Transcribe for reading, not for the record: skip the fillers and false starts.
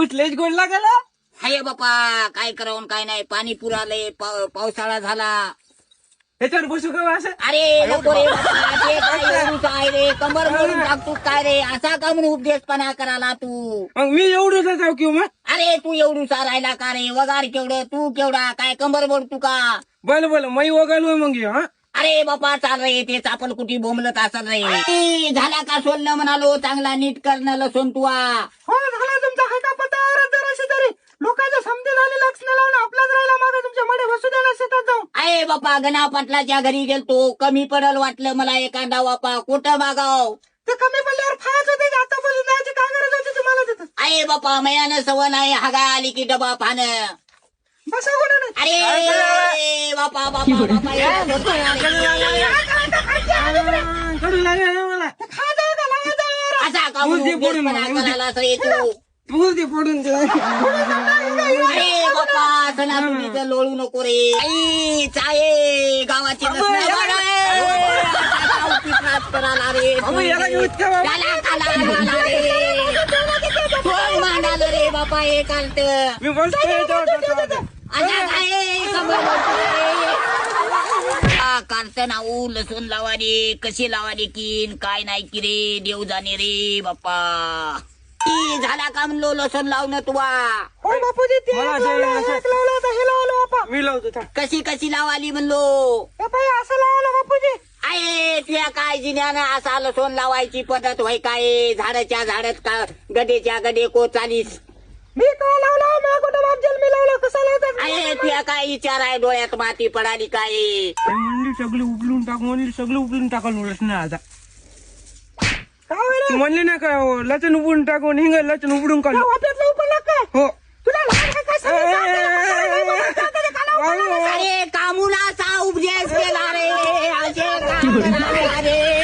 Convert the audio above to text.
ऊस लयच गोड लागला. हाय बापा काय करावं काय नाही, पाणी पुराले, पावसाळा झाला. त्याच्यावर बसू का असं? अरे नको रे बापा, ते काय एवढूच आहे रे, कंबर मोडून टाकतो काय रे, असा का म्हणून उपदेशपणा करायला तू? मग मी एवढं जाऊ किंवा मग अरे तू एवढूसा राहिला का रे, वगार केवढं, तू केवढा, काय कंबर मोडतो का? बोल मै वगालो मग हे, हा अरे बापा चाल रे, ते चापल कुठे बोंबलत असल रे. ए, झाला का सोडणं म्हणालो, चांगला नीट करणं लसूण तुआ. हो झाला तुमचा हका पत्ता जराशी तरी लोकांच्या समजे झाले लक्ष न लावून आपलाच राहिला मागे तुमच्या मध्ये बसू द्या ना शेतात जाऊन. अरे बापा गणा पाटलाच्या घरी गेलतो, कमी पडल वाटलं मला एखादा बापा, कुठं मागाव? ते कमी पडल्यावर फायच होते की आता बोलून जायची काय गरज होती तुम्हाला तिथं? अरे बापा मयानं सवय नाही, हागा आली की डबा पानं. बसा कोणी नाही. अरे बापा बापा बापा एवढं होतं कडू लागेल मला. खा जाऊ का लावा जाऊ. असा का म्हणून उपदेशपणा करायला असं येतो? मूर्ती फोडून दे. अरे बापा सणासुदीचं लोळू नको रे. आई चाये गावाची करायला रे, याला घेऊन का बाबा? त्याला खाला रे, कोण मांडालं रे बापा हे कालत. मी बसतो याच्यावर. आता काय कालत नाऊ लसूण लावानी, कशी लावानी कीन काय नाही की रे, देव जाणे रे बाप्पा. झाला का म्हणलो लसूण लावणं तुवा? हो बापूजी ते मला एक ते लावलं, असं- एक लावलं तर हे लावलं बापा. मी लावतो थांब. कशी कशी लावाली म्हणलो? हे बाई असं लावलं बापूजी. आहे तुझ्या काय जिन्यानं असा लसूण लावायची पद्धत होय काय? झाडाच्या झाडत का गडेच्या गडे को चालीस. मी काय लावलं मी कुठं बापजल मी लावलं कसं लावतात? आहे तुझ्या काय विचार आहे, डोळ्यात माती पडाली काय? म्हणली सगळं उपलून टाक, म्हणली सगळं उपलून टाकाल ना आता. काय होईल तू म्हणली ना का लचन उबडून टाकून हिंग लचन उबडून काढ. वाट्यातलं उपलं काय हो तुला लहान काय काय अरे कामुनाचा उपदेश केला रे, असे काम करावे रे.